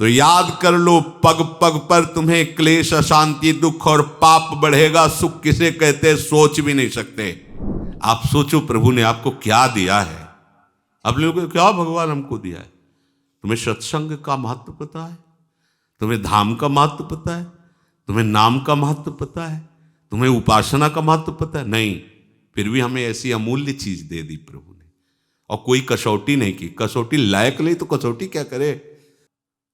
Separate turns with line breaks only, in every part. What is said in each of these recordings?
तो याद कर लो, पग पग पर तुम्हें क्लेश, अशांति, दुख और पाप बढ़ेगा। सुख किसे कहते सोच भी नहीं सकते। आप सोचो प्रभु ने आपको क्या दिया है। आप लोगों को क्या भगवान हमको दिया है? तुम्हें सत्संग का महत्व पता है? तुम्हें धाम का महत्व पता है? तुम्हें नाम का महत्व पता है? तुम्हें उपासना का महत्व पता है? नहीं। फिर भी हमें ऐसी अमूल्य चीज दे दी प्रभु ने, और कोई कसौटी नहीं की। कसौटी लायक नहीं तो कसौटी क्या करे?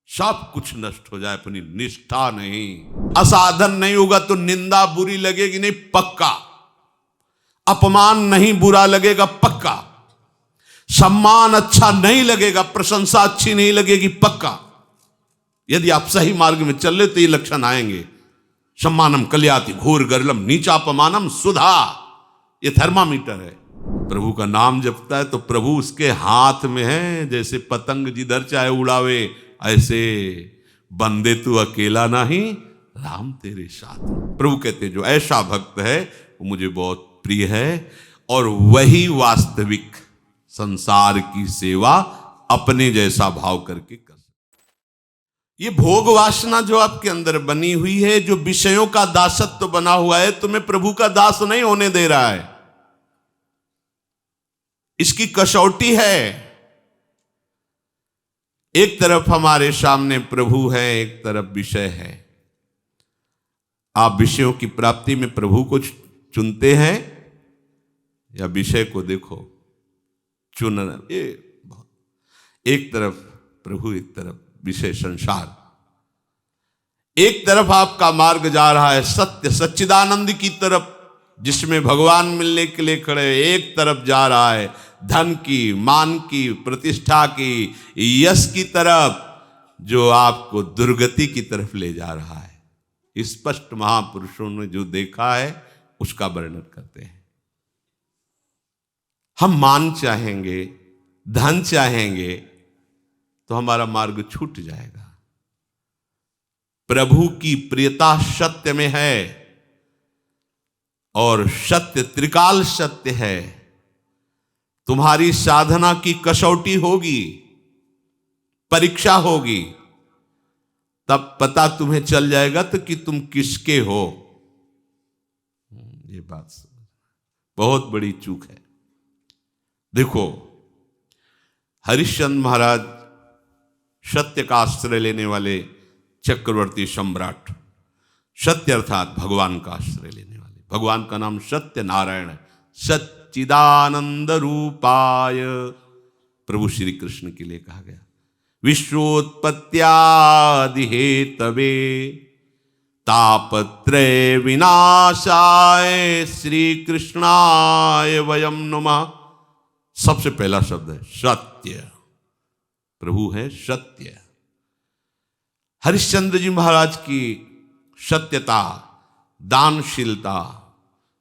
सब कुछ नष्ट हो जाए, अपनी निष्ठा नहीं, असाधन नहीं होगा तो निंदा बुरी लगेगी नहीं, पक्का। अपमान नहीं बुरा लगेगा, पक्का। सम्मान अच्छा नहीं लगेगा, प्रशंसा अच्छी नहीं लगेगी, पक्का। यदि आप सही मार्ग में चल रहे तो ये लक्षण आएंगे। सम्मानम कल्याति घोर गर्लम नीचापमानम सुधा, ये थर्मामीटर है। प्रभु का नाम जपता है तो प्रभु उसके हाथ में है। जैसे पतंग जिधर चाहे उड़ावे, ऐसे बंदे तू अकेला नहीं, राम तेरे साथ। प्रभु कहते जो ऐसा भक्त है वो मुझे बहुत प्रिय है, और वही वास्तविक संसार की सेवा अपने जैसा भाव करके कर। ये भोग वासना जो आपके अंदर बनी हुई है, जो विषयों का दासत्व बना हुआ है, तुम्हें प्रभु का दास नहीं होने दे रहा है। इसकी कसौटी है। एक तरफ हमारे सामने प्रभु है, एक तरफ विषय है। आप विषयों की प्राप्ति में प्रभु को चुनते हैं या विषय को? देखो, चुनना ये एक तरफ प्रभु, एक तरफ विषय संसार। एक तरफ आपका मार्ग जा रहा है सत्य सच्चिदानंद की तरफ, जिसमें भगवान मिलने के लिए खड़े। एक तरफ जा रहा है धन की, मान की, प्रतिष्ठा की, यश की तरफ, जो आपको दुर्गति की तरफ ले जा रहा है। स्पष्ट महापुरुषों ने जो देखा है उसका वर्णन करते हैं। हम मान चाहेंगे, धन चाहेंगे तो हमारा मार्ग छूट जाएगा। प्रभु की प्रियता सत्य में है, और सत्य त्रिकाल सत्य है। तुम्हारी साधना की कसौटी होगी, परीक्षा होगी, तब पता तुम्हें चल जाएगा तो कि तुम किसके हो। ये बात बहुत बड़ी चूक है। देखो, हरिश्चंद्र महाराज सत्य का आश्रय लेने वाले चक्रवर्ती सम्राट, सत्य अर्थात भगवान का आश्रय लेने वाले। भगवान का नाम सत्य नारायण है। सच्चिदानंद रूपाय प्रभु श्री कृष्ण के लिए कहा गया। विश्वोत्पत्त्यादि हेतवे तापत्रय विनाशाय श्री कृष्णाय वयम नमः। सबसे पहला शब्द है सत्य। प्रभु है सत्य। हरिश्चंद्र जी महाराज की सत्यता, दानशीलता,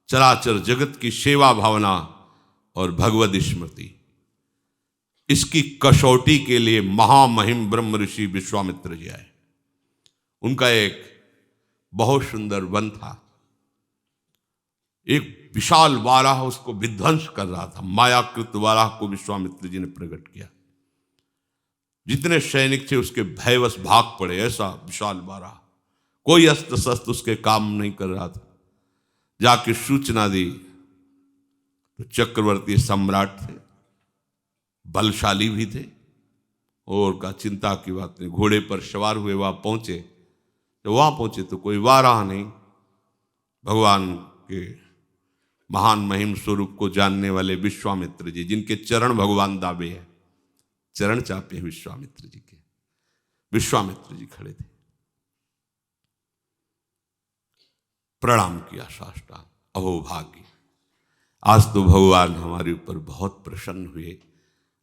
चराचर जगत की सेवा भावना और भगवद स्मृति, इसकी कसौटी के लिए महामहिम ब्रह्म ऋषि विश्वामित्र जी आए। उनका एक बहुत सुंदर वन था। एक विशाल वाराह उसको विध्वंस कर रहा था। मायाकृत वाराह को विश्वामित्र जी ने प्रकट किया। जितने सैनिक थे उसके भयवश भाग पड़े। ऐसा विशाल वाराह, कोई अस्त्र शस्त्र उसके काम नहीं कर रहा था। जाके सूचना दी तो चक्रवर्ती सम्राट थे, बलशाली भी थे, और का चिंता की बात नहीं। घोड़े पर सवार हुए वहां पहुंचे। तो वहां पहुंचे तो कोई वाराह नहीं। भगवान के महान महिम स्वरूप को जानने वाले विश्वामित्र जी, जिनके चरण भगवान दावे हैं, चरण चापे हैं विश्वामित्र जी के। विश्वामित्र जी खड़े थे, प्रणाम किया साष्टांग। अहो भाग्य, आज तो भगवान हमारे ऊपर बहुत प्रसन्न हुए।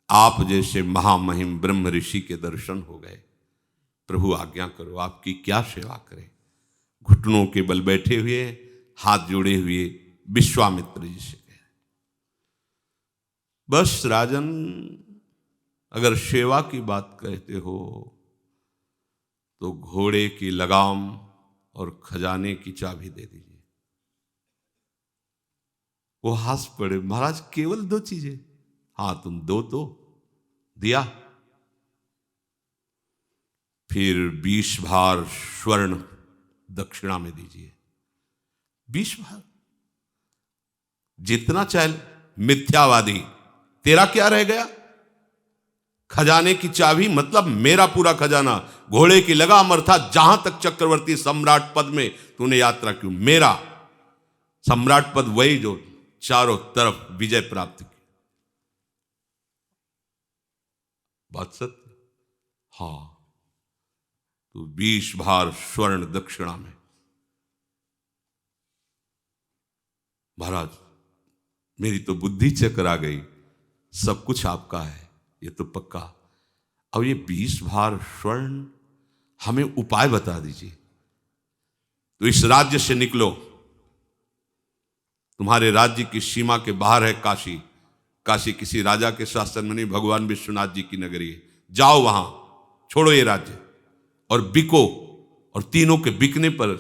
आप जैसे महामहिम ब्रह्म ऋषि के दर्शन हो गए। प्रभु आज्ञा करो, आपकी क्या सेवा करें। घुटनों के बल बैठे हुए, हाथ जोड़े हुए विश्वामित्र जी से कहे, बस राजन, अगर सेवा की बात कहते हो तो घोड़े की लगाम और खजाने की चाबी दे दीजिए। वो हंस पड़े। महाराज, केवल 2 चीजें? हाँ, तुम दो तो दिया। फिर 20 भार स्वर्ण दक्षिणा में दीजिए। 20 भार, जितना चाहे। मिथ्यावादी, तेरा क्या रह गया? खजाने की चाबी मतलब मेरा पूरा खजाना। घोड़े की लगाम अर्थात जहां तक चक्रवर्ती सम्राट पद में तूने यात्रा की, मेरा सम्राट पद वही जो चारों तरफ विजय प्राप्त की। बात सत्य। हां, तो 20 भार स्वर्ण दक्षिणा में। महाराज, मेरी तो बुद्धि चकरा गई, सब कुछ आपका है, ये तो पक्का। अब ये 20 भार स्वर्ण, हमें उपाय बता दीजिए। तो इस राज्य से निकलो, तुम्हारे राज्य की सीमा के बाहर है काशी। काशी किसी राजा के शासन में नहीं, भगवान विश्वनाथ जी की नगरी है। जाओ वहां, छोड़ो ये राज्य और बिको, और तीनों के बिकने पर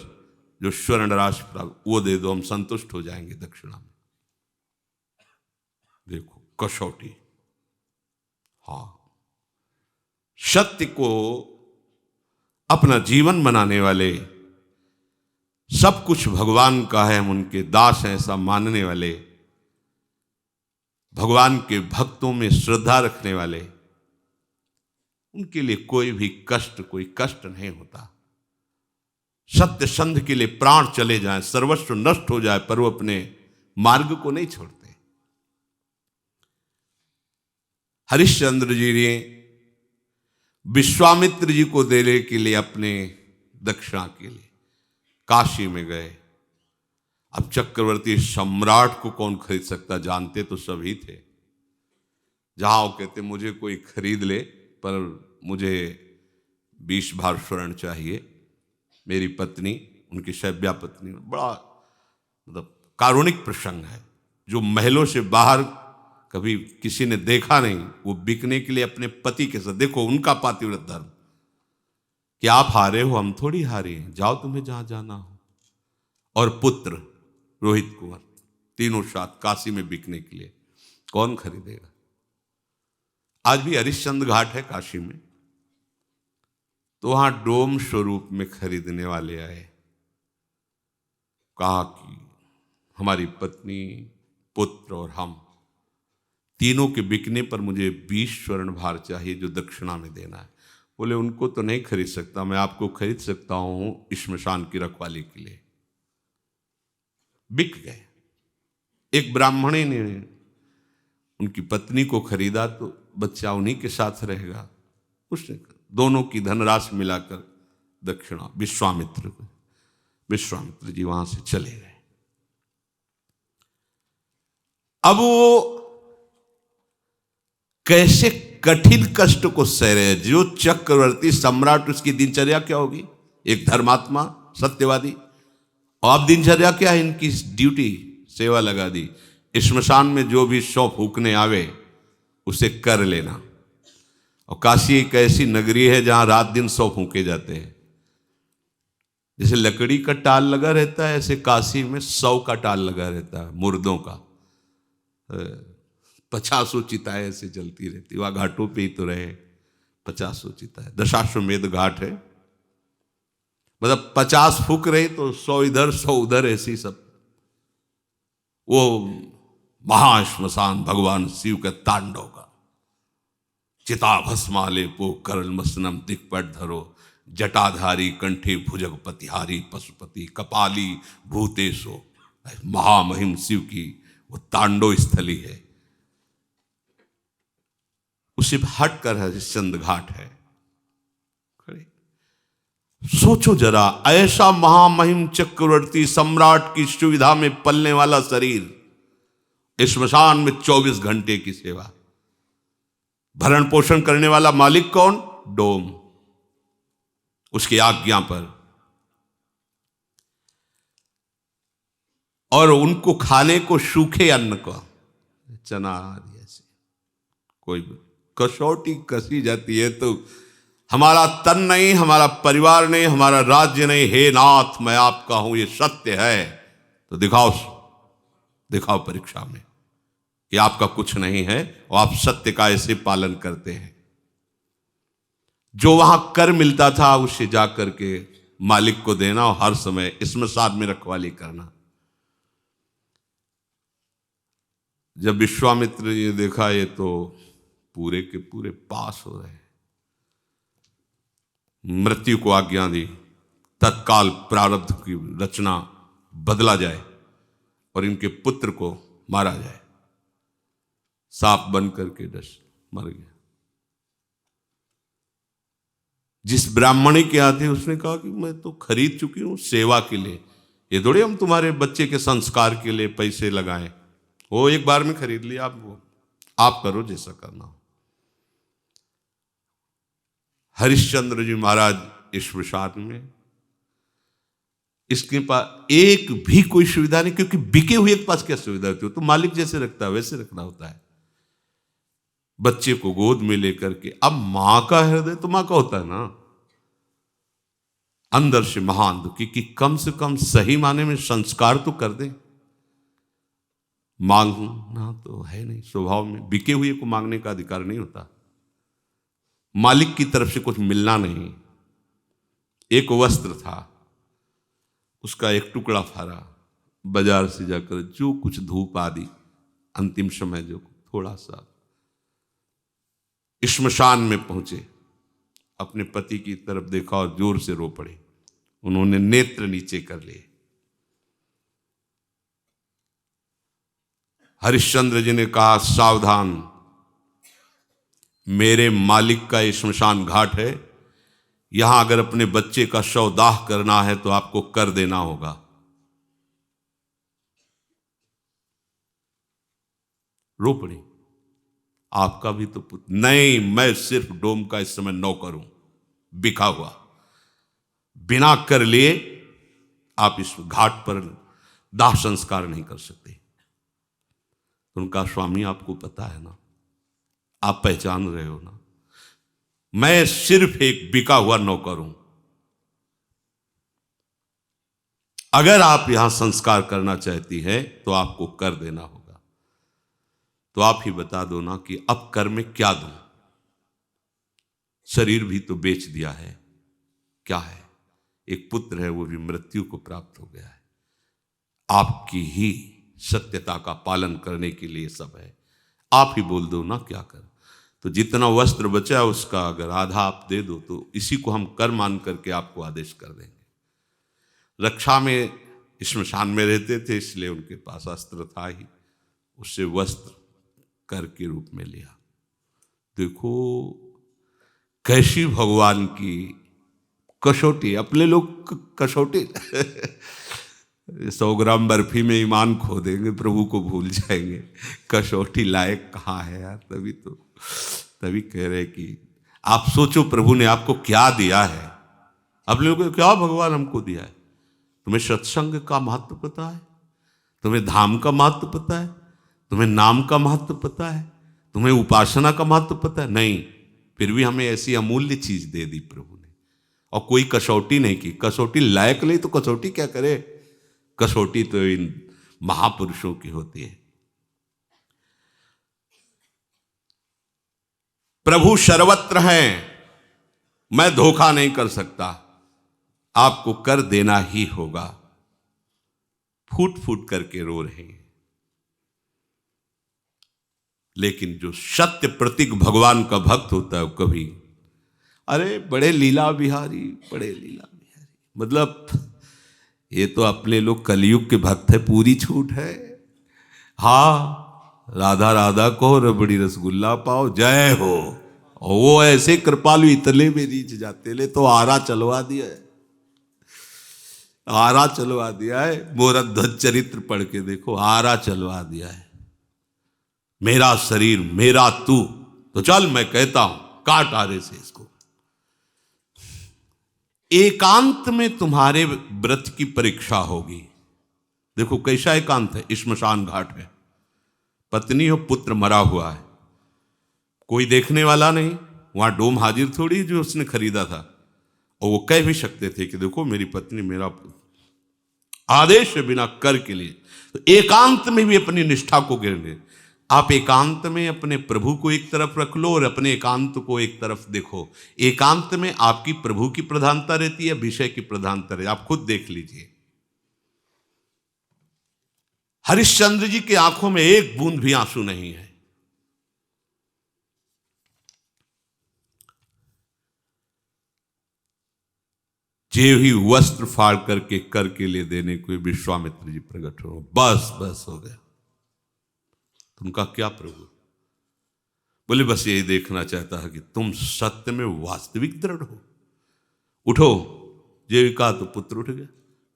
जो स्वर्ण राशि प्राप्त वो दे दो, हम संतुष्ट हो जाएंगे दक्षिणा में। देखो कसौटी। हाँ, सत्य को अपना जीवन बनाने वाले, सब कुछ भगवान का है, हम उनके दास हैं ऐसा मानने वाले, भगवान के भक्तों में श्रद्धा रखने वाले, उनके लिए कोई भी कष्ट, कोई कष्ट नहीं होता। सत्य संध के लिए प्राण चले जाएं, सर्वस्व नष्ट हो जाए, पर वो अपने मार्ग को नहीं छोड़ते। हरिश्चंद्र जी ने विश्वामित्र जी को देने के लिए अपने दक्षिणा के लिए काशी में गए। अब चक्रवर्ती सम्राट को कौन खरीद सकता, जानते तो सभी थे। जहां वो कहते मुझे कोई खरीद ले, पर मुझे 20 भार स्वर्ण चाहिए, मेरी पत्नी, उनकी शैव्या पत्नी। बड़ा मतलब कारुणिक प्रसंग है, जो महलों से बाहर कभी किसी ने देखा नहीं, वो बिकने के लिए अपने पति के साथ। देखो उनका पातिव्रत धर्म, कि आप हारे हो, हम थोड़ी हारे हैं, जाओ तुम्हें जहां जाना हो। और पुत्र रोहित कुंवर, तीनों साथ काशी में बिकने के लिए। कौन खरीदेगा? आज भी हरिश्चंद्र घाट है काशी में, तो वहां डोम स्वरूप में खरीदने वाले आए। कहा कि हमारी पत्नी, पुत्र और हम तीनों के बिकने पर मुझे 20 स्वर्ण भार चाहिए, जो दक्षिणा में देना है। बोले उनको तो नहीं खरीद सकता, मैं आपको खरीद सकता हूं श्मशान की रखवाली के लिए। बिक गए। एक ब्राह्मणी ने उनकी पत्नी को खरीदा, तो बच्चा उन्हीं के साथ रहेगा। उसने दोनों की धनराशि मिलाकर दक्षिणा विश्वामित्र को, विश्वामित्र जी वहां से चले गए। अब वो कैसे कठिन कष्ट को सह रहे। जो चक्रवर्ती सम्राट, उसकी दिनचर्या क्या होगी? एक धर्मात्मा, सत्यवादी। और अब दिनचर्या क्या है इनकी? ड्यूटी, सेवा लगा दी। श्मशान में जो भी शव फूकने आवे उसे कर लेना। और काशी एक ऐसी नगरी है जहां रात दिन शव फूके जाते हैं। जैसे लकड़ी का टाल लगा रहता है, ऐसे काशी में 100 का टाल लगा रहता है, मुर्दों का। 50 चिताएं ऐसे जलती रहती। वहां घाटों पे ही तो रहे, 50 चिताएं। दशाश्वमेध घाट है, मतलब 50 फूक रहे तो 100 इधर 100 उधर, ऐसी सब। वो महाश्मशान भगवान शिव के तांडव का। चिता भस्माले पो करल मसनम दिक्पट धरो, जटाधारी कंठे भुजग पतिहारी पशुपति कपाली भूतेशो। महामहिम शिव की वो तांडव स्थली है। उसे हट कर हरिश्चंद्र घाट है। सोचो जरा, ऐसा महामहिम चक्रवर्ती सम्राट की सुविधा में पलने वाला शरीर, श्मशान में 24 घंटे की सेवा। भरण पोषण करने वाला मालिक कौन? डोम, उसकी आज्ञा पर। और उनको खाने को सूखे अन्न को, चना जैसे कोई कसौटी कसी जाती है, तो हमारा तन नहीं, हमारा परिवार नहीं, हमारा राज्य नहीं, हे नाथ मैं आपका हूं, ये सत्य है, तो दिखाओ परीक्षा में कि आपका कुछ नहीं है और आप सत्य का ऐसे पालन करते हैं। जो वहां कर मिलता था उसे जा करके मालिक को देना और हर समय स्मशान में रखवाली करना। जब विश्वामित्र ये देखा ये तो पूरे के पूरे पास हो रहे हैं, मृत्यु को आज्ञा दी, तत्काल प्रारब्ध की रचना बदला जाए और इनके पुत्र को मारा जाए। सांप बन करके डस मर गया। जिस ब्राह्मणी के यहाँ थे उसने कहा कि मैं तो खरीद चुकी हूं सेवा के लिए, ये थोड़े हम तुम्हारे बच्चे के संस्कार के लिए पैसे लगाएं, वो एक बार में खरीद लिया, आप करो जैसा करना हो। हरिश्चंद्र जी महाराज इस विषाद में, इसके पास एक भी कोई सुविधा नहीं, क्योंकि बिके हुए के पास क्या सुविधा होती है, तो मालिक जैसे रखता है वैसे रखना होता है। बच्चे को गोद में लेकर के, अब मां का हृदय तो मां का होता है ना, अंदर से महान दुखी कि कम से कम सही माने में संस्कार तो कर दे। मांगना तो है नहीं स्वभाव में, बिके हुए को मांगने का अधिकार नहीं होता। मालिक की तरफ से कुछ मिलना नहीं। एक वस्त्र था, उसका एक टुकड़ा फाड़ा, बाजार से जाकर जो कुछ धूप आदि अंतिम समय जो थोड़ा सा, श्मशान में पहुंचे, अपने पति की तरफ देखा और जोर से रो पड़े। उन्होंने नेत्र नीचे कर लिए। हरिश्चंद्र जी ने कहा सावधान, मेरे मालिक का श्मशान घाट है, यहां अगर अपने बच्चे का शव दाह करना है तो आपको कर देना होगा। रो पड़ी, आपका भी तो पुत्र नहीं, मैं सिर्फ डोम का इस समय नौकर हूं, बिका हुआ, बिना कर लिए आप इस घाट पर दाह संस्कार नहीं कर सकते। उनका स्वामी आपको पता है ना, आप पहचान रहे हो ना, मैं सिर्फ एक बिका हुआ नौकर हूं, अगर आप यहां संस्कार करना चाहती है तो आपको कर देना होगा। तो आप ही बता दो ना कि अब कर में क्या दूं, शरीर भी तो बेच दिया है, क्या है, एक पुत्र है वो भी मृत्यु को प्राप्त हो गया है, आपकी ही सत्यता का पालन करने के लिए सब है, आप ही बोल दो ना क्या कर। तो जितना वस्त्र बचा उसका अगर आधा आप दे दो तो इसी को हम कर मान करके आपको आदेश कर देंगे। रक्षा में श्मशान में रहते थे इसलिए उनके पास अस्त्र था ही, उससे वस्त्र कर के रूप में लिया। देखो कैसी भगवान की कसौटी, अपने लोग कसौटी 100 ग्राम बर्फी में ईमान खो देंगे, प्रभु को भूल जाएंगे, कसौटी लायक कहाँ है यार। तभी कह रहे कि आप सोचो प्रभु ने आपको क्या दिया है, अपने लोगों को क्या भगवान हमको दिया है। तुम्हें सत्संग का महत्व पता है, तुम्हें धाम का महत्व पता है, तुम्हें नाम का महत्व पता है, तुम्हें उपासना का महत्व पता है? नहीं, फिर भी हमें ऐसी अमूल्य चीज दे दी प्रभु ने, और कोई कसौटी नहीं की। कसौटी लायक नहीं तो कसौटी क्या करे, कसौटी तो इन महापुरुषों की होती है। प्रभु सर्वत्र हैं, मैं धोखा नहीं कर सकता, आपको कर देना ही होगा। फूट फूट करके रो रहे हैं, लेकिन जो सत्य प्रतीक भगवान का भक्त होता है वो कभी, अरे बड़े लीला बिहारी, बड़े लीला बिहारी, मतलब ये तो अपने लोग कलयुग के भक्त है, पूरी छूट है। हाँ राधा राधा कहो, रबड़ी रसगुल्ला पाओ, जय हो। और वो ऐसे कृपालु इतने में रीच जाते, ले तो आरा चलवा दिया है, आरा चलवा दिया है। मोरा ध्वज चरित्र पढ़ के देखो, आरा चलवा दिया है। मेरा शरीर मेरा तू, तो चल मैं कहता हूं काट आरे से इसको। एकांत में तुम्हारे व्रत की परीक्षा होगी। देखो कैसा एकांत है, श्मशान घाट है, पत्नी और पुत्र मरा हुआ है, कोई देखने वाला नहीं, वहां डोम हाजिर थोड़ी जो उसने खरीदा था। और वो कह भी सकते थे कि देखो मेरी पत्नी मेरा आदेश बिना कर के लिए, तो एकांत में भी अपनी निष्ठा को गिरने, आप एकांत में अपने प्रभु को एक तरफ रख लो और अपने एकांत को एक तरफ देखो। एकांत में आपकी प्रभु की प्रधानता रहती है, विषय की प्रधानता रहती है। आप खुद देख लीजिए, हरिश्चंद्र जी की आंखों में एक बूंद भी आंसू नहीं है। जे ही वस्त्र फाड़ करके कर के ले देने को विश्वामित्र जी प्रकट हो, बस बस हो गया। तुमका क्या प्रभु? बोले बस यही देखना चाहता है कि तुम सत्य में वास्तविक दृढ़ हो। उठो। जीविका तो पुत्र उठ गया,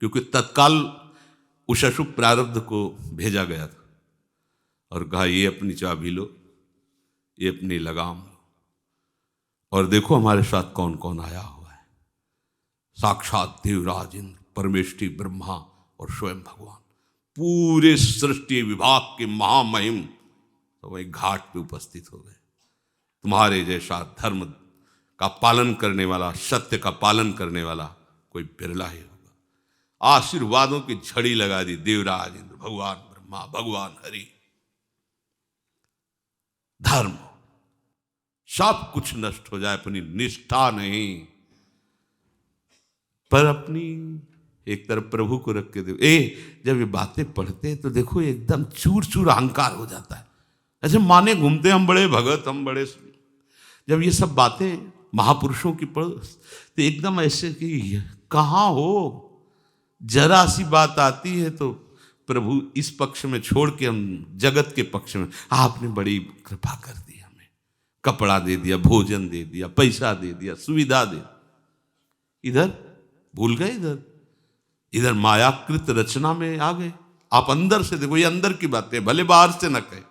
क्योंकि तत्काल उस अशुभ प्रारब्ध को भेजा गया था और कहा ये अपनी चाबी लो, ये अपनी लगाम लो, और देखो हमारे साथ कौन कौन आया हुआ है। साक्षात देवराज इंद्र, परमेष्ठी ब्रह्मा और स्वयं भगवान, पूरे सृष्टि विभाग के महामहिम तो वही घाट पे उपस्थित हो गए। तुम्हारे जैसा धर्म का पालन करने वाला, सत्य का पालन करने वाला कोई बिरला ही होगा। आशीर्वादों की झड़ी लगा दी देवराज इंद्र, भगवान ब्रह्मा, भगवान हरि। धर्म सब कुछ नष्ट हो जाए, अपनी निष्ठा नहीं, पर अपनी एक तरफ प्रभु को रख के देखो। जब ये बातें पढ़ते हैं तो देखो एकदम चूर चूर अहंकार हो जाता है। ऐसे माने घूमते हम बड़े भगत, हम बड़े। जब ये सब बातें महापुरुषों की पढ़ तो एकदम ऐसे कि कहाँ हो, जरा सी बात आती है तो प्रभु इस पक्ष में छोड़ के हम जगत के पक्ष में, आपने बड़ी कृपा कर दी, हमें कपड़ा दे दिया, भोजन दे दिया, पैसा दे दिया, सुविधा दे। इधर भूल गए, इधर मायाकृत रचना में आ गए। आप अंदर से देखो, ये अंदर की बातें, भले बाहर से न कहे।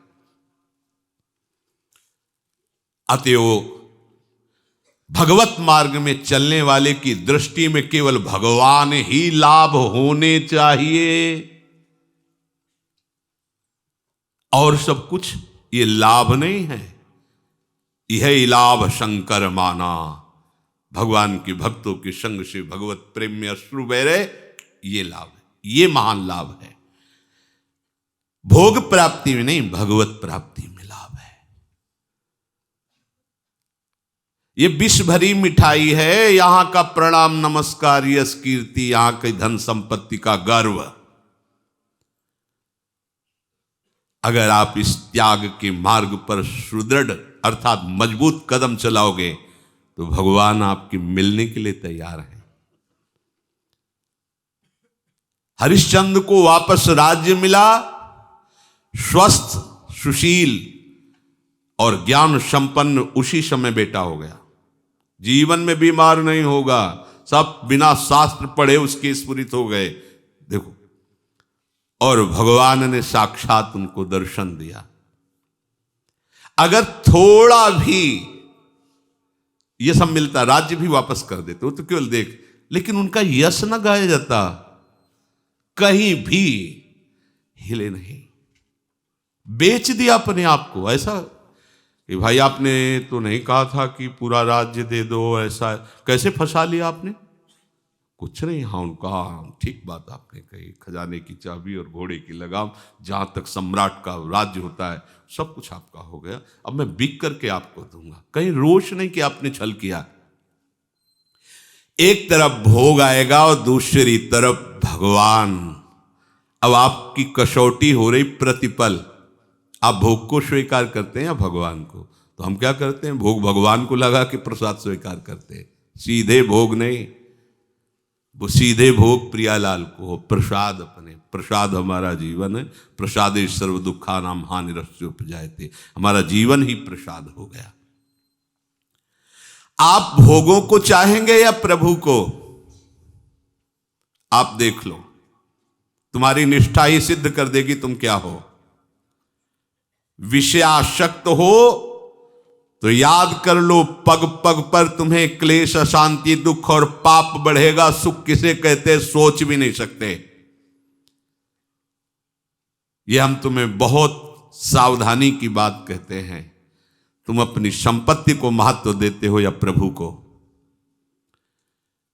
अतएव भगवत मार्ग में चलने वाले की दृष्टि में केवल भगवान ही लाभ होने चाहिए, और सब कुछ ये लाभ नहीं है। यह लाभ शंकर माना, भगवान के भक्तों के संग से भगवत प्रेम में अश्रु बह रहे, ये लाभ है, ये महान लाभ है। भोग प्राप्ति में नहीं, भगवत प्राप्ति में लाभ है। ये विष भरी मिठाई है, यहां का प्रणाम नमस्कार, यश कीर्ति, यहां की धन संपत्ति का गर्व। अगर आप इस त्याग के मार्ग पर सुदृढ़ अर्थात मजबूत कदम चलाओगे तो भगवान आपके मिलने के लिए तैयार है। हरिश्चंद्र को वापस राज्य मिला, स्वस्थ, सुशील और ज्ञान संपन्न उसी समय बेटा हो गया। जीवन में बीमार नहीं होगा, सब बिना शास्त्र पढ़े उसके स्फुरित हो गए। देखो, और भगवान ने साक्षात उनको दर्शन दिया। अगर थोड़ा भी ये सब मिलता, राज्य भी वापस कर देते, वो तो केवल देख, लेकिन उनका यश न गाया जाता, कहीं भी हिले नहीं। बेच दिया अपने आप को, ऐसा कि भाई आपने तो नहीं कहा था कि पूरा राज्य दे दो, ऐसा कैसे फंसा लिया आपने? कुछ नहीं। हाँ, उनका ठीक बात आपने कही, खजाने की चाबी और घोड़े की लगाम, जहां तक सम्राट का राज्य होता है सब कुछ आपका हो गया, अब मैं बिक करके आपको दूंगा। कहीं रोष नहीं कि आपने छल किया। एक तरफ भोग आएगा और दूसरी तरफ भगवान। अब आपकी कसौटी हो रही प्रतिपल, आप भोग को स्वीकार करते हैं या भगवान को? तो हम क्या करते हैं, भोग भगवान को लगा के प्रसाद स्वीकार करते हैं, सीधे भोग नहीं। वो सीधे भोग प्रियालाल को हो, प्रसाद अपने, प्रसाद हमारा जीवन है। प्रसादे सर्व दुखा नाम हानिरस्य उपजायते, हमारा जीवन ही प्रसाद हो गया। आप भोगों को चाहेंगे या प्रभु को? आप देख लो, तुम्हारी निष्ठा ही सिद्ध कर देगी तुम क्या हो। विषयासक्त हो तो याद कर लो, पग पग पर तुम्हें क्लेश, अशांति, दुख और पाप बढ़ेगा। सुख किसे कहते सोच भी नहीं सकते। यह हम तुम्हें बहुत सावधानी की बात कहते हैं। तुम अपनी संपत्ति को महत्व देते हो या प्रभु को?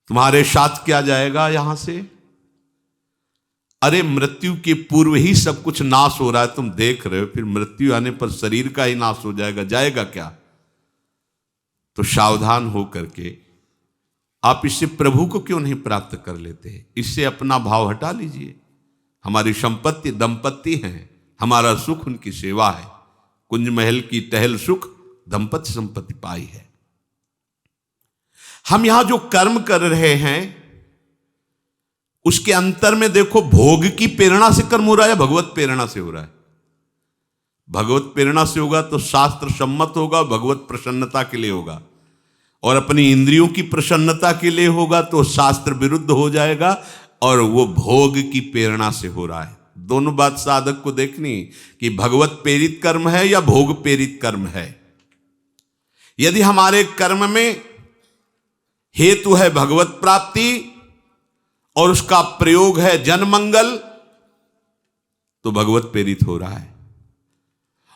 तुम्हारे साथ क्या जाएगा यहां से? अरे मृत्यु के पूर्व ही सब कुछ नाश हो रहा है, तुम देख रहे हो, फिर मृत्यु आने पर शरीर का ही नाश हो जाएगा, जाएगा क्या? तो सावधान हो करके आप इससे प्रभु को क्यों नहीं प्राप्त कर लेते? इससे अपना भाव हटा लीजिए। हमारी संपत्ति दंपत्ति है, हमारा सुख उनकी सेवा है। कुंज महल की टहल सुख, दंपत्ति संपत्ति पाई है। हम यहां जो कर्म कर रहे हैं उसके अंतर में देखो, भोग की प्रेरणा से कर्म हो रहा है या भगवत प्रेरणा से हो रहा है? भगवत प्रेरणा से होगा तो शास्त्र सम्मत होगा, भगवत प्रसन्नता के लिए होगा, और अपनी इंद्रियों की प्रसन्नता के लिए होगा तो शास्त्र विरुद्ध हो जाएगा, और वो भोग की प्रेरणा से हो रहा है। दोनों बात साधक को देखनी कि भगवत प्रेरित कर्म है या भोग प्रेरित कर्म है। यदि हमारे कर्म में हेतु है भगवत प्राप्ति और उसका प्रयोग है जन मंगल, तो भगवत प्रेरित हो रहा है।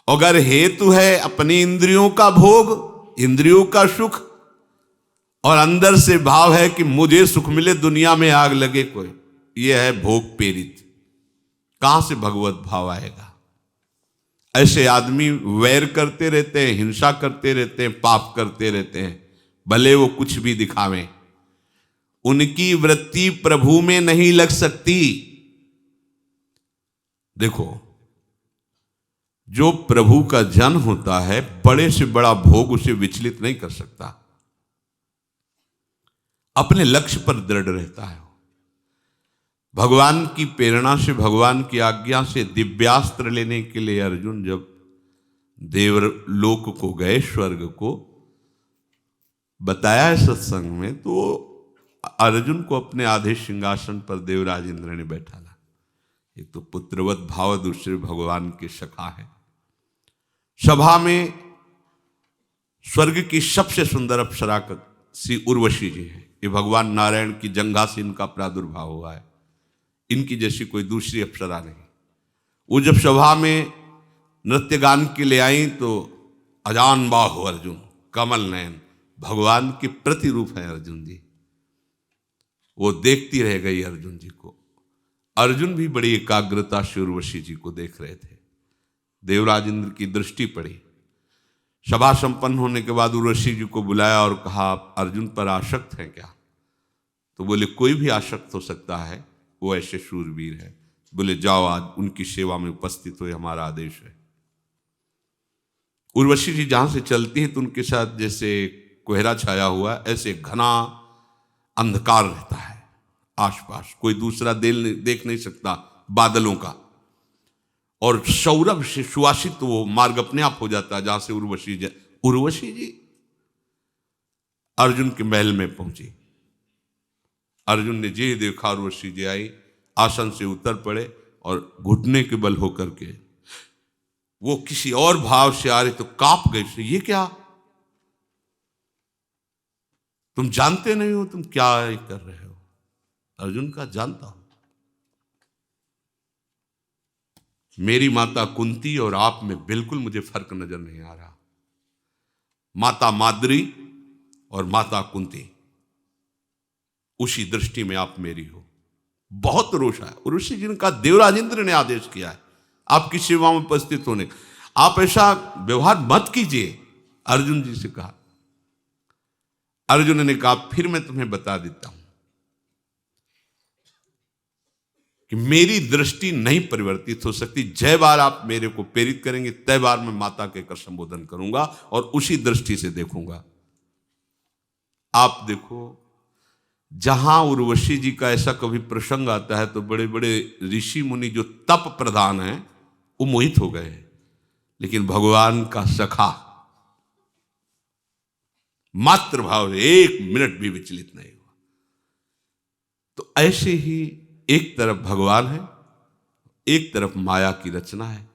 अगर हेतु है अपनी इंद्रियों का भोग, इंद्रियों का सुख, और अंदर से भाव है कि मुझे सुख मिले, दुनिया में आग लगे कोई, यह है भोग प्रेरित। कहां से भगवत भाव आएगा? ऐसे आदमी वैर करते रहते हैं, हिंसा करते रहते हैं, पाप करते रहते हैं, भले वो कुछ भी दिखावें, उनकी वृत्ति प्रभु में नहीं लग सकती। देखो, जो प्रभु का जन होता है, बड़े से बड़ा भोग उसे विचलित नहीं कर सकता, अपने लक्ष्य पर दृढ़ रहता है। भगवान की प्रेरणा से, भगवान की आज्ञा से दिव्यास्त्र लेने के लिए अर्जुन जब देवलोक को गए, स्वर्ग को बताया है सत्संग में, तो अर्जुन को अपने आधे सिंहासन पर देवराज इंद्र ने बैठाला। एक तो पुत्रवत भाव, दूसरे भगवान के सखा है। सभा में स्वर्ग की सबसे सुंदर अप्सरा श्री उर्वशी जी है। ये भगवान नारायण की जंघा से इनका प्रादुर्भाव हुआ है, इनकी जैसी कोई दूसरी अप्सरा नहीं। वो जब सभा में नृत्य गान के लिए आई तो अजान बाहु अर्जुन, कमल नयन, भगवान के प्रतिरूप है अर्जुन जी। वो देखती रह गई अर्जुन जी को। अर्जुन भी बड़ी एकाग्रता से उर्वशी जी को देख रहे थे। देवराज इंद्र की दृष्टि पड़ी। सभा संपन्न होने के बाद उर्वशी जी को बुलाया और कहा, आप अर्जुन पर आसक्त हैं क्या? तो बोले, कोई भी आसक्त हो सकता है, वो ऐसे शूरवीर है। बोले, जाओ आज उनकी सेवा में उपस्थित हो, हमारा आदेश है। उर्वशी जी जहां से चलती है तो उनके साथ जैसे कोहरा छाया हुआ, ऐसे घना अंधकार रहता है आसपास, कोई दूसरा देख नहीं सकता बादलों का, और सौरभ से सुवासित वो मार्ग अपने आप हो जाता है जहां से उर्वशी जी अर्जुन के महल में पहुंची। अर्जुन ने जे देखा उर्वशी जी आई, आसन से उतर पड़े और घुटने के बल होकर के वो किसी और भाव से आ रहे तो कांप गए। ये क्या, तुम जानते नहीं हो तुम क्या कर रहे हो? अर्जुन का, जानता हूं, मेरी माता कुंती और आप में बिल्कुल मुझे फर्क नजर नहीं आ रहा। माता माद्री और माता कुंती, उसी दृष्टि में आप मेरी हो। बहुत रोष है। और ऋषि जिनका देवराज इंद्र ने आदेश किया है आपकी सेवा में उपस्थित होने का, आप ऐसा व्यवहार मत कीजिए, अर्जुन जी से कहा। अर्जुन ने कहा, फिर मैं तुम्हें बता देता हूं कि मेरी दृष्टि नहीं परिवर्तित हो सकती। जय बार आप मेरे को प्रेरित करेंगे, तय बार मैं माता के कर संबोधन करूंगा और उसी दृष्टि से देखूंगा। आप देखो, जहां उर्वशी जी का ऐसा कभी प्रसंग आता है तो बड़े बड़े ऋषि मुनि जो तप प्रधान हैं वो मोहित हो गए, लेकिन भगवान का सखा मात्र भाव एक मिनट भी विचलित नहीं हुआ। तो ऐसे ही एक तरफ भगवान है, एक तरफ माया की रचना है।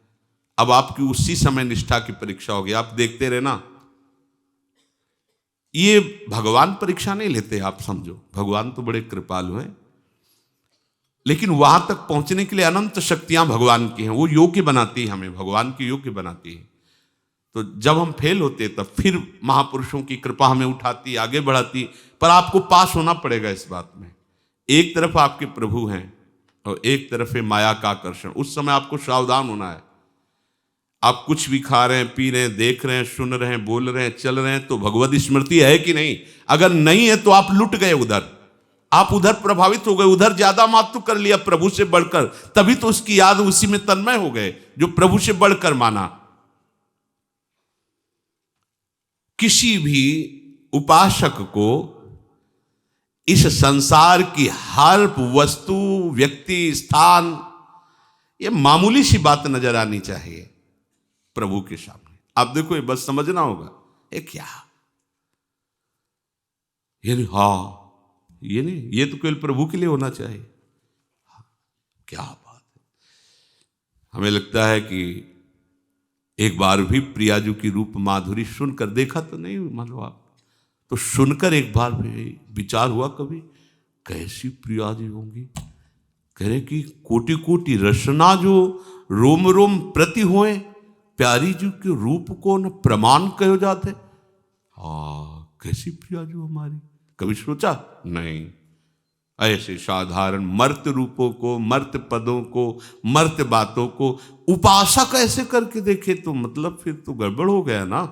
अब आपकी उसी समय निष्ठा की परीक्षा होगी। आप देखते रहना, ये भगवान परीक्षा नहीं लेते, आप समझो भगवान तो बड़े कृपालु हैं, लेकिन वहां तक पहुंचने के लिए अनंत शक्तियां भगवान की हैं। वो योग्य बनाती है, हमें भगवान की योग्य बनाती है। तो जब हम फेल होते तब फिर महापुरुषों की कृपा हमें उठाती, आगे बढ़ाती, पर आपको पास होना पड़ेगा इस बात में। एक तरफ आपके प्रभु हैं और एक तरफ है माया का आकर्षण। उस समय आपको सावधान होना है। आप कुछ भी खा रहे हैं, पी रहे हैं, देख रहे हैं, सुन रहे हैं, बोल रहे हैं, चल रहे हैं, तो भगवत स्मृति है कि नहीं? अगर नहीं है तो आप लुट गए उधर, आप उधर प्रभावित हो गए, उधर ज्यादा महत्व कर लिया प्रभु से बढ़कर, तभी तो उसकी याद उसी में तन्मय हो गए जो प्रभु से बढ़कर माना। किसी भी उपासक को इस संसार की हर वस्तु, व्यक्ति, स्थान, ये मामूली सी बात नजर आनी चाहिए प्रभु के सामने। आप देखो, ये बस समझना होगा, ये क्या, ये नहीं, हाँ ये नहीं, ये तो केवल प्रभु के लिए होना चाहिए। क्या बात है। हमें लगता है कि एक बार भी प्रियाजू की रूप माधुरी सुनकर, देखा तो नहीं मानो आप, तो सुनकर एक बार भी विचार हुआ कभी, कैसी प्रियाजी होंगी। कह रहे कि कोटि कोटि रसना जो रोम रोम प्रति होए, प्यारी जी के रूप को न प्रमाण कहो जाते। हाँ, कैसी प्रियाजू हमारी, कभी सोचा नहीं। ऐसे साधारण मर्त रूपों को, मर्त पदों को, मर्त बातों को उपासक ऐसे करके देखे तो मतलब फिर तो गड़बड़ हो गया ना।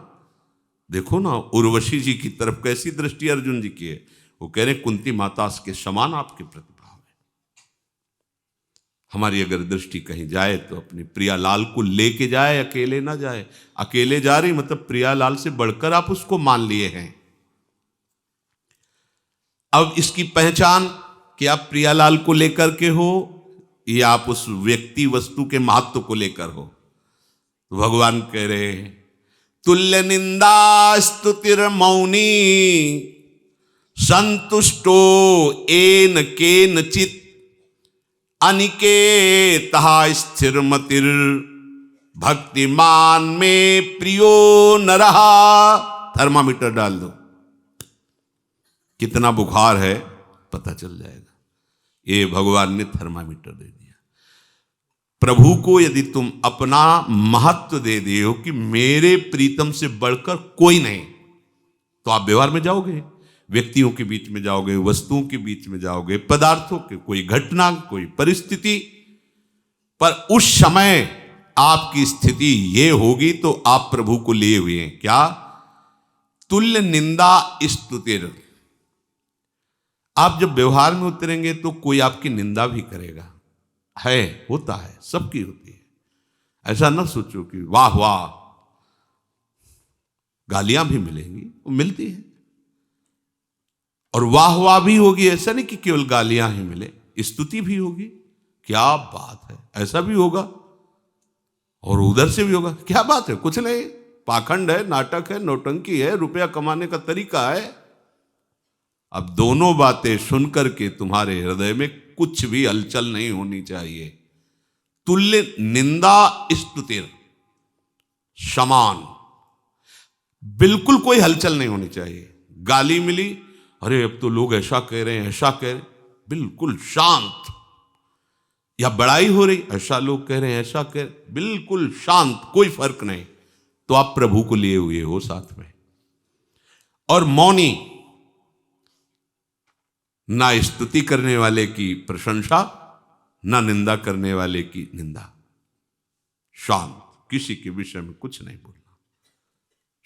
देखो ना, उर्वशी जी की तरफ कैसी दृष्टि अर्जुन जी की है। वो कह रहे कुंती माता के समान आपके प्रतिभाव है। हमारी अगर दृष्टि कहीं जाए तो अपनी प्रियालाल को लेके जाए, अकेले ना जाए। अकेले जा रही मतलब प्रियालाल से बढ़कर आप उसको मान लिए हैं। अब इसकी पहचान कि आप प्रियालाल को लेकर के हो या आप उस व्यक्ति वस्तु के महत्व को लेकर हो। तो भगवान कह रहे हैं तुल्य निंदा स्तुतिर मौनी संतुष्टो एन केनचित अनिकेतः स्थिरमतिर् भक्तिमान में प्रियो न रहा। थर्मामीटर डाल दो, कितना बुखार है पता चल जाएगा। ये भगवान ने थर्मामीटर दे दिया। प्रभु को यदि तुम अपना महत्व दे दिए हो कि मेरे प्रीतम से बढ़कर कोई नहीं, तो आप व्यवहार में जाओगे, व्यक्तियों के बीच में जाओगे, वस्तुओं के बीच में जाओगे, पदार्थों के, कोई घटना, कोई परिस्थिति, पर उस समय आपकी स्थिति ये होगी तो आप प्रभु को लिए हुए हैं। क्या? तुल्य निंदा स्तुतिर। आप जब व्यवहार में उतरेंगे तो कोई आपकी निंदा भी करेगा, है, होता है, सबकी होती है। ऐसा ना सोचो कि वाह वाह, गालियां भी मिलेंगी, वो मिलती है, और वाह वाह भी होगी। ऐसा नहीं कि केवल गालियां ही मिले, स्तुति भी होगी। क्या बात है, ऐसा भी होगा और उधर से भी होगा। क्या बात है, कुछ नहीं, पाखंड है, नाटक है, नौटंकी है, रुपया कमाने का तरीका है। अब दोनों बातें सुनकर के तुम्हारे हृदय में कुछ भी हलचल नहीं होनी चाहिए। तुल्य निंदा स्तुतिर समान, बिल्कुल कोई हलचल नहीं होनी चाहिए। गाली मिली, अरे अब तो लोग ऐसा कह रहे हैं, ऐसा कह रहे हैं, बिल्कुल शांत। या बड़ाई हो रही, ऐसा लोग कह रहे हैं, ऐसा कह रहे, बिल्कुल शांत, कोई फर्क नहीं। तो आप प्रभु को लिए हुए हो साथ में। और मौनी, ना स्तुति करने वाले की प्रशंसा, ना निंदा करने वाले की निंदा। शांत, किसी के विषय में कुछ नहीं बोलना,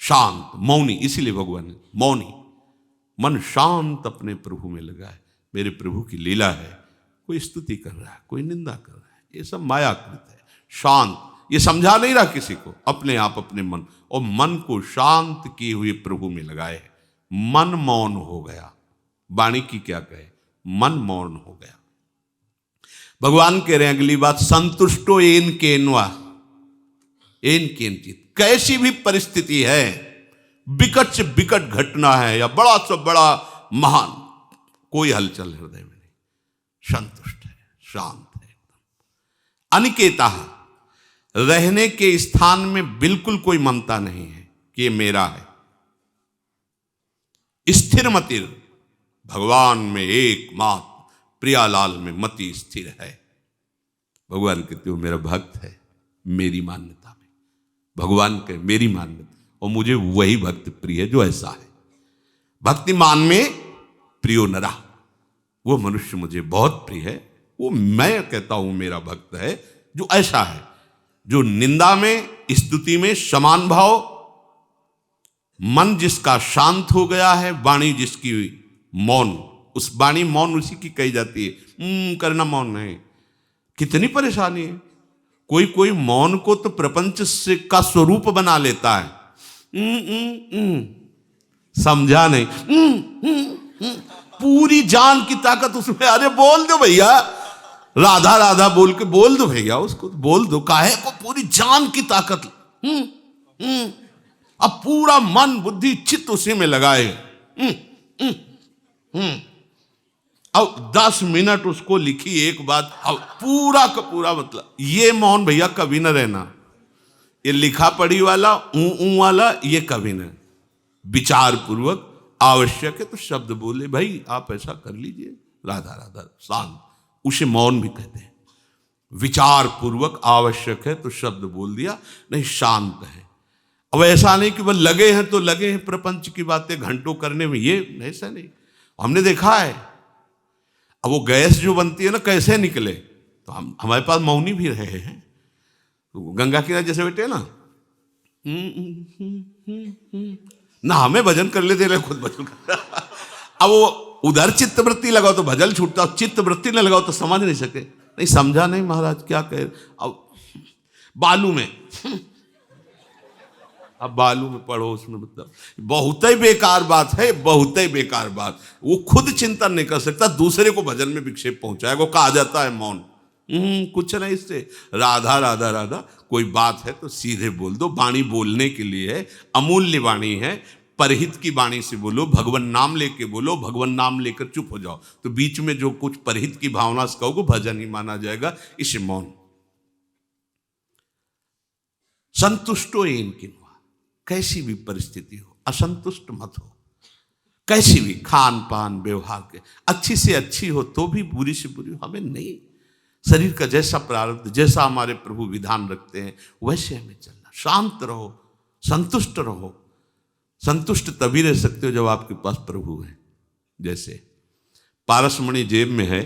शांत, मौनी। इसीलिए भगवान ने मौनी, मन शांत अपने प्रभु में लगा है। मेरे प्रभु की लीला है, कोई स्तुति कर रहा है, कोई निंदा कर रहा है, ये सब मायाकृत है। शांत, ये समझा नहीं रहा किसी को, अपने आप अपने मन, और मन को शांत किए हुए प्रभु में लगाए। मन मौन हो गया। वाणी की क्या कहे, मन मौन हो गया। भगवान कह रहे हैं अगली बात, संतुष्टो एन केनवा एन केनचित। कैसी भी परिस्थिति है, विकट से विकट घटना है या बड़ा से बड़ा महान, कोई हलचल हृदय में नहीं, संतुष्ट है, शांत है एकदम। अनिकेता, रहने के स्थान में बिल्कुल कोई ममता नहीं है कि ये मेरा है। स्थिर मतिर, भगवान में एकमात्र प्रियालाल में मति स्थिर है। भगवान कहते हो मेरा भक्त है, मेरी मान्यता में। भगवान कहे मेरी मान्यता, और मुझे वही भक्त प्रिय है जो ऐसा है। भक्तिमान में प्रियो नरा, वो मनुष्य मुझे बहुत प्रिय है वो मैं कहता हूं मेरा भक्त है जो ऐसा है, जो निंदा में स्तुति में समान भाव, मन जिसका शांत हो गया है, वाणी जिसकी मौन, उस वाणी मौन उसी की कही जाती है। करना मौन नहीं, कितनी परेशानी है। कोई कोई मौन को तो प्रपंच से का स्वरूप बना लेता है। समझा नहीं, पूरी जान की ताकत उसमें। अरे बोल दो भैया, राधा राधा बोल के बोल दो भैया, उसको बोल दो, काहे को पूरी जान की ताकत। अब पूरा मन बुद्धि चित्त उसी में लगाए। अब 10 मिनट उसको लिखी एक बात, अब पूरा का पूरा मतलब ये मौन भैया कभी न रहना। ये लिखा पढ़ी वाला वाला ये कभी न। विचार पूर्वक आवश्यक है तो शब्द बोले, भाई आप ऐसा कर लीजिए, राधा राधा शांत, उसे मौन भी कहते हैं। विचार पूर्वक आवश्यक है तो शब्द बोल दिया, नहीं शांत है। अब ऐसा नहीं कि वह लगे हैं तो लगे हैं प्रपंच की बातें घंटों करने में, ये ऐसा नहीं। हमने देखा है, अब वो गैस जो बनती है ना कैसे निकले, तो हमारे पास मौनी भी रहे हैं। तो गंगा किनारे जैसे बैठे ना, ना हमें भजन कर लेते रहे, खुद भजन कर। अब वो उधर चित्तवृत्ति लगाओ तो भजन छूटता, चित्तवृत्ति न लगाओ तो समझ नहीं सके। नहीं समझा नहीं महाराज क्या कहे। अब बालू में, अब बालू में पढ़ो, उसमें मतलब बहुत ही बेकार बात है, बहुत ही बेकार बात। वो खुद चिंतन नहीं कर सकता, दूसरे को भजन में विक्षेप पहुंचाएगा। वो कहा जाता है मौन, कुछ नहीं इससे। राधा राधा राधा, कोई बात है तो सीधे बोल दो। वाणी बोलने के लिए है, अमूल्य वाणी है, परहित की वाणी से बोलो, भगवान नाम लेके बोलो। भगवान नाम लेकर चुप हो जाओ तो बीच में जो कुछ परहित की भावना से कहोगे भजन ही माना जाएगा। इसे मौन। संतुष्टो एन किन्वा, कैसी भी परिस्थिति हो असंतुष्ट मत हो। कैसी भी खान पान व्यवहार के अच्छी से अच्छी हो तो भी, बुरी से बुरी हो, हमें नहीं। शरीर का जैसा प्रारब्ध, जैसा हमारे प्रभु विधान रखते हैं वैसे हमें चलना। शांत रहो, संतुष्ट रहो। संतुष्ट तभी रह सकते हो जब आपके पास प्रभु है। जैसे पारसमणि जेब में है,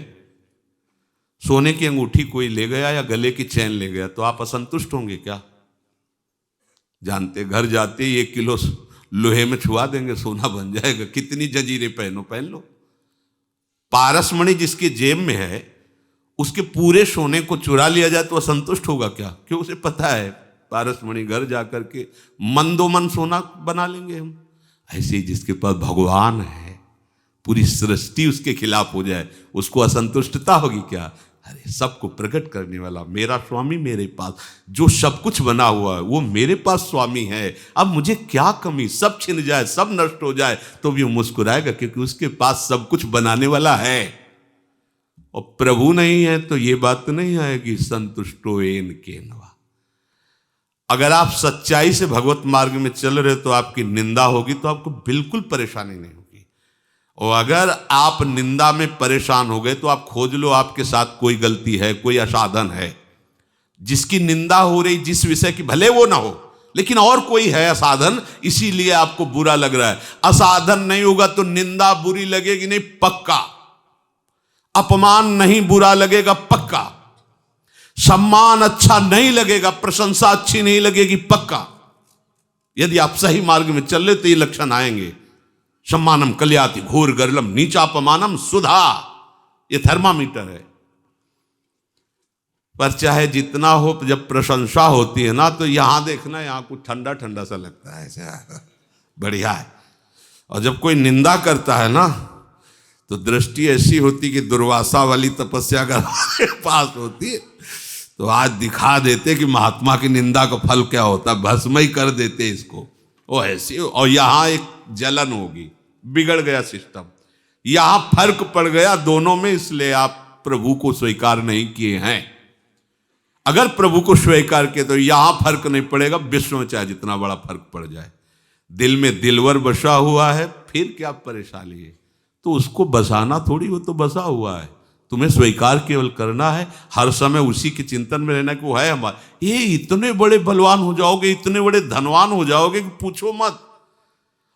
सोने की अंगूठी कोई ले गया या गले की चैन ले गया तो आप असंतुष्ट होंगे क्या? जानते, घर जाते ही 1 किलो लोहे में छुआ देंगे, सोना बन जाएगा। कितनी जंजीरें पहनो, पहन लो। पारसमणि जिसके जेब में है उसके पूरे सोने को चुरा लिया जाए तो असंतुष्ट होगा क्या? क्यों? उसे पता है पारसमणि घर जाकर के मंदोमन सोना बना लेंगे हम। ऐसे ही जिसके पास भगवान है, पूरी सृष्टि उसके खिलाफ हो जाए, उसको असंतुष्टता होगी क्या? अरे सबको प्रकट करने वाला मेरा स्वामी मेरे पास, जो सब कुछ बना हुआ है वो मेरे पास स्वामी है। अब मुझे क्या कमी? सब छिन जाए, सब नष्ट हो जाए तो भी वो मुस्कुराएगा, क्योंकि उसके पास सब कुछ बनाने वाला है। और प्रभु नहीं है तो ये बात नहीं आएगी संतुष्टो एन केनवा। अगर आप सच्चाई से भगवत मार्ग में चल रहे तो आपकी निंदा होगी तो आपको बिल्कुल परेशानी नहीं होगी। और अगर आप निंदा में परेशान हो गए तो आप खोज लो आपके साथ कोई गलती है, कोई असाधन है। जिसकी निंदा हो रही, जिस विषय की, भले वो ना हो लेकिन और कोई है असाधन, इसीलिए आपको बुरा लग रहा है। असाधन नहीं होगा तो निंदा बुरी लगेगी नहीं, पक्का। अपमान नहीं बुरा लगेगा, पक्का। सम्मान अच्छा नहीं लगेगा, प्रशंसा अच्छी नहीं लगेगी, पक्का। यदि आप सही मार्ग में चल रहे तो ये लक्षण आएंगे। सम्मानम कल्याति घोर गर्लम नीचापमानम सुधा, ये थर्मामीटर है। पर चाहे जितना हो, जब प्रशंसा होती है ना तो यहां देखना, यहां कुछ ठंडा ठंडा सा लगता है, ऐसे बढ़िया है। और जब कोई निंदा करता है ना तो दृष्टि ऐसी होती कि दुर्वासा वाली तपस्या अगर पास होती तो आज दिखा देते कि महात्मा की निंदा का फल क्या होता, भस्म ही कर देते इसको। वो ऐसी, और यहां एक जलन होगी, बिगड़ गया सिस्टम। यहां फर्क पड़ गया दोनों में, इसलिए आप प्रभु को स्वीकार नहीं किए हैं। अगर प्रभु को स्वीकार किए तो यहां फर्क नहीं पड़ेगा, विश्व में चाहे जितना बड़ा फर्क पड़ जाए। दिल में दिलवर बसा हुआ है, फिर क्या परेशानी है? तो उसको बसाना थोड़ी, वो तो बसा हुआ है। तुम्हें स्वीकार केवल करना है, हर समय उसी के चिंतन में रहना कि वो है हमारा। ये इतने बड़े बलवान हो जाओगे, इतने बड़े धनवान हो जाओगे कि पूछो मत।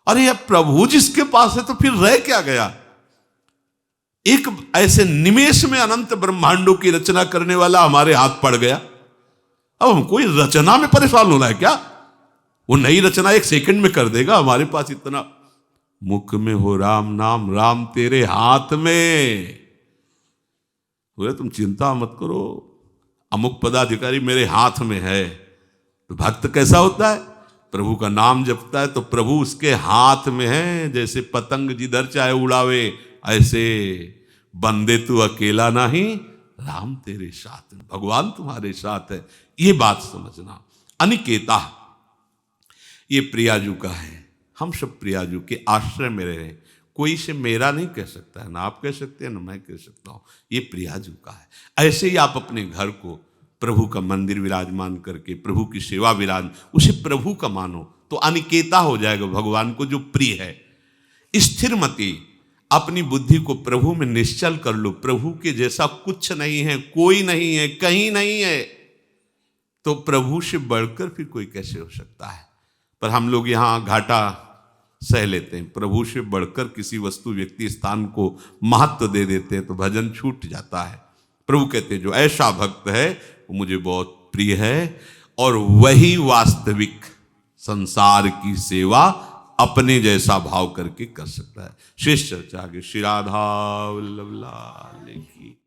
अरे यार प्रभु जिसके पास है तो फिर रह क्या गया? एक ऐसे निमेष में अनंत ब्रह्मांडों की रचना करने वाला हमारे हाथ पड़ गया। अब हम कोई रचना में परेशान होना है क्या? वो नई रचना एक सेकंड में कर देगा। हमारे पास इतना, मुख में हो राम नाम, राम तेरे हाथ में। बोले तुम चिंता मत करो, अमुक पदाधिकारी मेरे हाथ में है। तो भक्त कैसा होता है? प्रभु का नाम जपता है तो प्रभु उसके हाथ में है। जैसे पतंग जिधर चाहे उड़ावे, ऐसे बंदे तू अकेला नहीं, राम तेरे साथ है, भगवान तुम्हारे साथ है। ये बात समझना। अनिकेता ये प्रियाजू का है। हम सब प्रियाजू के आश्रय में रहे। कोई से मेरा नहीं कह सकता है, ना आप कह सकते हैं ना मैं कह सकता हूं। ये प्रियाजू का है। ऐसे ही आप अपने घर को प्रभु का मंदिर विराजमान करके प्रभु की सेवा विराज, उसे प्रभु का मानो तो अनिकेता हो जाएगा भगवान को जो प्रिय है। स्थिर मति, अपनी बुद्धि को प्रभु में निश्चल कर लो। प्रभु के जैसा कुछ नहीं है, कोई नहीं है, कहीं नहीं है। तो प्रभु से बढ़कर फिर कोई कैसे हो सकता है? पर हम लोग यहाँ घाटा सह लेते हैं। प्रभु से बढ़कर किसी वस्तु व्यक्ति स्थान को महत्व दे देते हैं तो भजन छूट जाता है। प्रभु कहते हैं जो ऐसा भक्त है वो मुझे बहुत प्रिय है, और वही वास्तविक संसार की सेवा अपने जैसा भाव करके कर सकता है। शेष चर्चा आगे। श्री राधा वल्लभ लाल की।